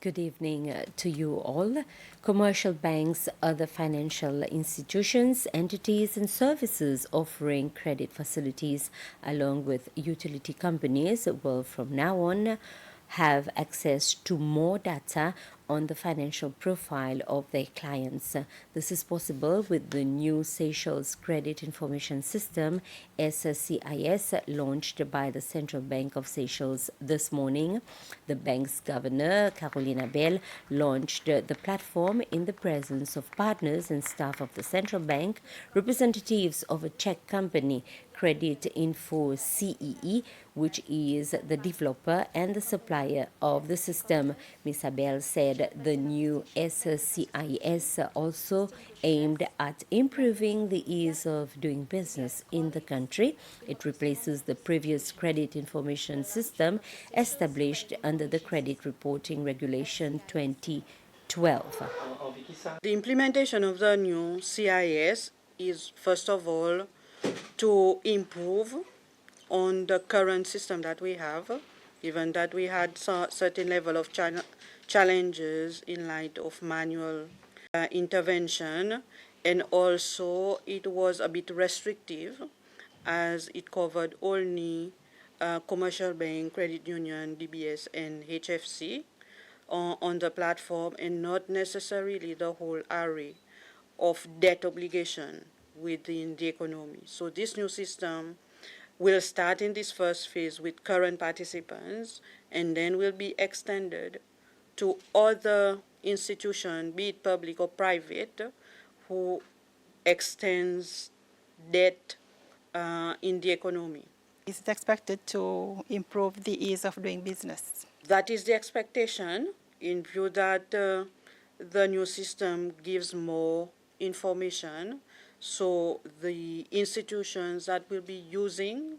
Good evening to you all. Commercial banks, other financial institutions, entities, and services offering credit facilities, along with utility companies, will from now on have access to more data on the financial profile of their clients. This is possible with the new Seychelles Credit Information System, SCIS, launched by the Central Bank of Seychelles this morning. The bank's governor, Caroline Abel, launched the platform in the presence of partners and staff of the central bank, representatives of a Czech company, Credit Info CEE, which is the developer and the supplier of the system. Ms. Abel said the new SCIS also aimed at improving the ease of doing business in the country. It replaces the previous credit information system established under the Credit Reporting Regulation 2012. The implementation of the new CIS is, first of all, to improve on the current system that we have, given that we had certain level of challenges in light of manual intervention, and also it was a bit restrictive as it covered only commercial bank, credit union, DBS, and HFC on the platform, and not necessarily the whole array of debt obligation within the economy. So this new system will start in this first phase with current participants, and then will be extended to other institutions, be it public or private, who extends debt in the economy. Is it expected to improve the ease of doing business? That is the expectation, in view that the new system gives more information. So the institutions that will be using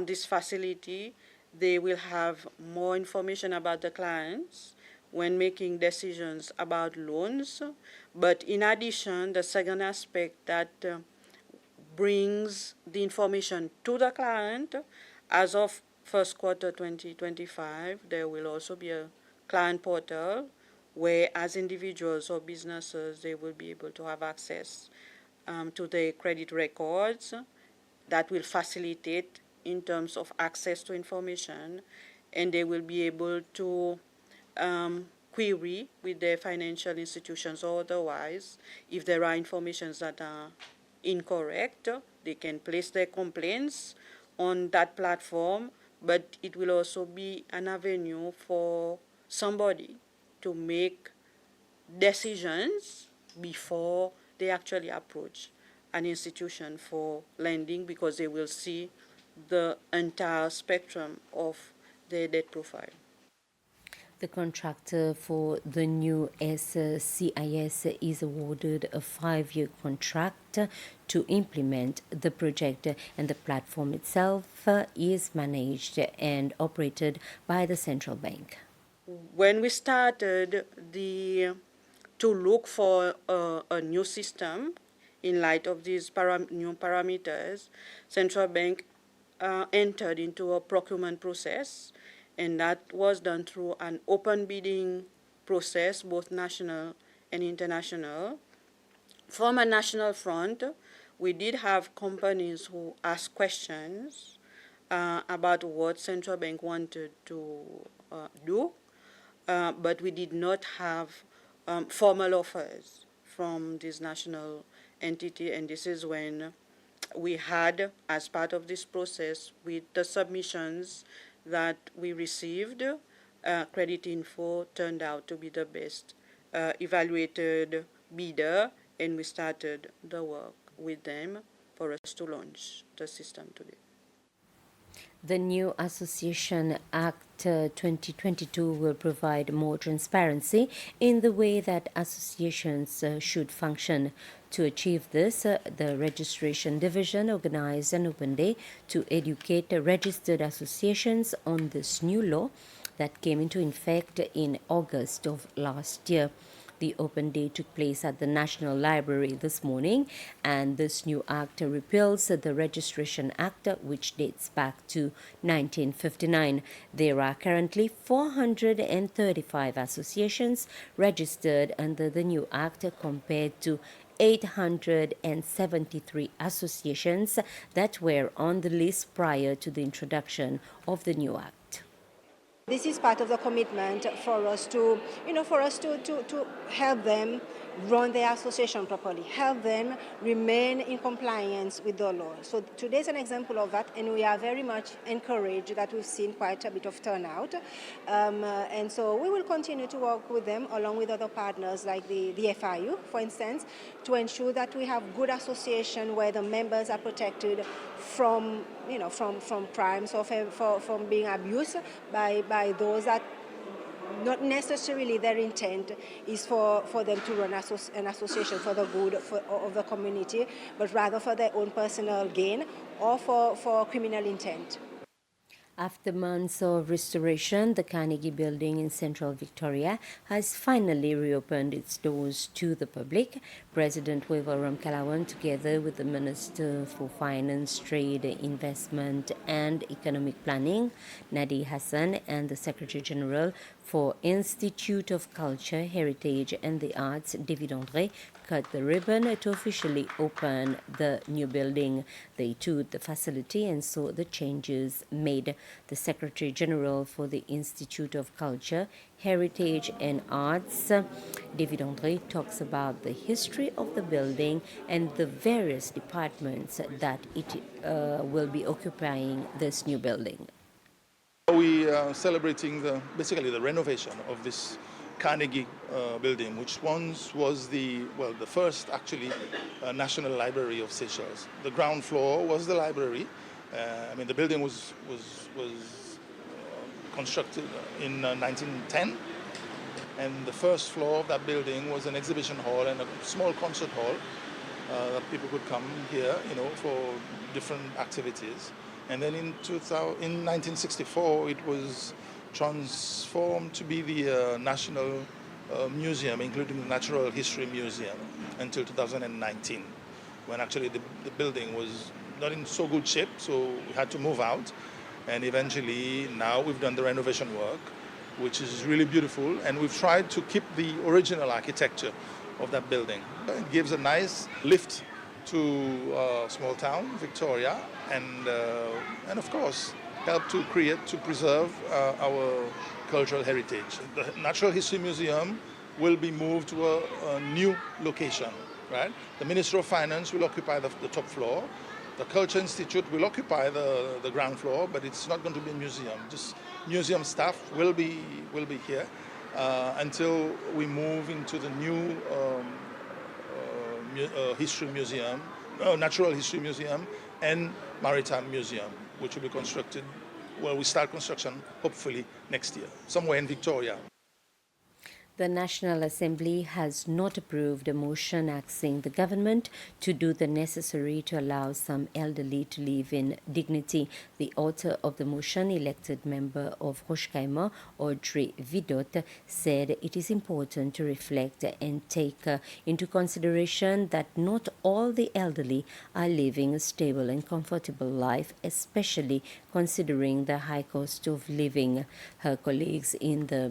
this facility, they will have more information about the clients when making decisions about loans. But in addition, the second aspect that brings the information to the client, as of first quarter 2025, there will also be a client portal where, as individuals or businesses, they will be able to have access to their credit records. That will facilitate in terms of access to information, and they will be able to query with their financial institutions or otherwise. If there are informations that are incorrect, they can place their complaints on that platform, but it will also be an avenue for somebody to make decisions before they actually approach an institution for lending, because they will see the entire spectrum of their debt profile. The contractor for the new SCIS is awarded a 5-year contract to implement the project, and the platform itself is managed and operated by the central bank. When we started to look for a new system in light of these new parameters, central bank entered into a procurement process, and that was done through an open bidding process, both national and international. From a national front, we did have companies who asked questions about what central bank wanted to do, but we did not have formal offers from this national entity, and this is when we had, as part of this process, with the submissions that we received, Credit Info turned out to be the best evaluated bidder, and we started the work with them for us to launch the system today. The new Association Act 2022 will provide more transparency in the way that associations should function. To achieve this, the Registration Division organized an open day to educate registered associations on this new law that came into effect in August of last year. The open day took place at the National Library this morning, and this new act repeals the Registration Act, which dates back to 1959. There are currently 435 associations registered under the new act compared to 873 associations that were on the list prior to the introduction of the new act. This is part of the commitment for us to, to help them run their association properly, help them remain in compliance with the law. So today's an example of that, and we are very much encouraged that we've seen quite a bit of turnout. And so we will continue to work with them along with other partners like the FIU, for instance, to ensure that we have good association where the members are protected from crimes or from being abused by those that not necessarily their intent is for them to run an association for the good of the community, but rather for their own personal gain or for criminal intent. After months of restoration, the Carnegie Building in central Victoria has finally reopened its doors to the public. President Wavell Ramkalawan, together with the Minister for Finance, Trade, Investment and Economic Planning, Nadi Hassan, and the Secretary General for Institute of Culture, Heritage and the Arts, David Andre, cut the ribbon to officially open the new building. They toured the facility and saw the changes made. The Secretary General for the Institute of Culture, Heritage and Arts, David Andre, talks about the history of the building and the various departments that it will be occupying this new building. We are celebrating basically the renovation of this Carnegie building, which once was the first actually National Library of Seychelles. The ground floor was the library. The building was constructed in 1910, and the first floor of that building was an exhibition hall and a small concert hall that people could come here, for different activities. And then in 1964, it was transformed to be the National Museum, including the Natural History Museum, until 2019, when actually the building was not in so good shape, so we had to move out. And eventually, now we've done the renovation work, which is really beautiful, and we've tried to keep the original architecture of that building. It gives a nice lift to small town, Victoria, and of course, help to preserve our cultural heritage. The Natural History Museum will be moved to a new location, right? The Minister of Finance will occupy the top floor. The Culture Institute will occupy the ground floor, but it's not going to be a museum. Just museum staff will be here until we move into the new history museum, Natural History Museum and Maritime Museum, which will be constructed, we start construction hopefully next year, somewhere in Victoria. The National Assembly has not approved a motion asking the government to do the necessary to allow some elderly to live in dignity. The author of the motion, elected member of Roche-Kaima, Audrey Vidot, said it is important to reflect and take into consideration that not all the elderly are living a stable and comfortable life, especially considering the high cost of living. Her colleagues in the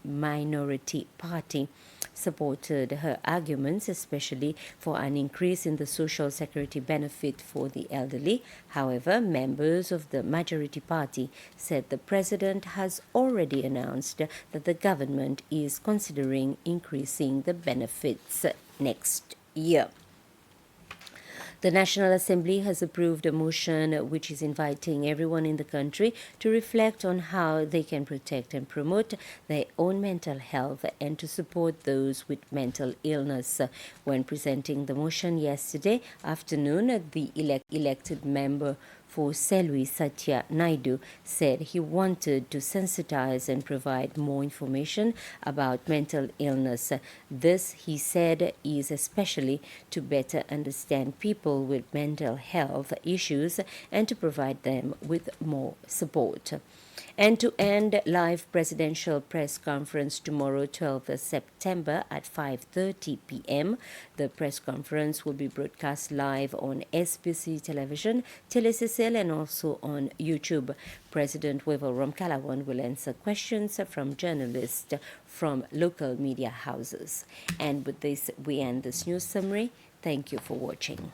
minority party supported her arguments, especially for an increase in the social security benefit for the elderly. However, members of the majority party said the president has already announced that the government is considering increasing the benefits next year. The National Assembly has approved a motion which is inviting everyone in the country to reflect on how they can protect and promote their own mental health and to support those with mental illness. When presenting the motion yesterday afternoon, the elected member for Selwi, Satya Naidu, said he wanted to sensitize and provide more information about mental illness. This, he said, is especially to better understand people with mental health issues and to provide them with more support. End-to-end live presidential press conference tomorrow, 12th September at 5:30 p.m. The press conference will be broadcast live on SBC Television, Telececel, and also on YouTube. President Wavell Ramkalawan will answer questions from journalists from local media houses. And with this, we end this news summary. Thank you for watching.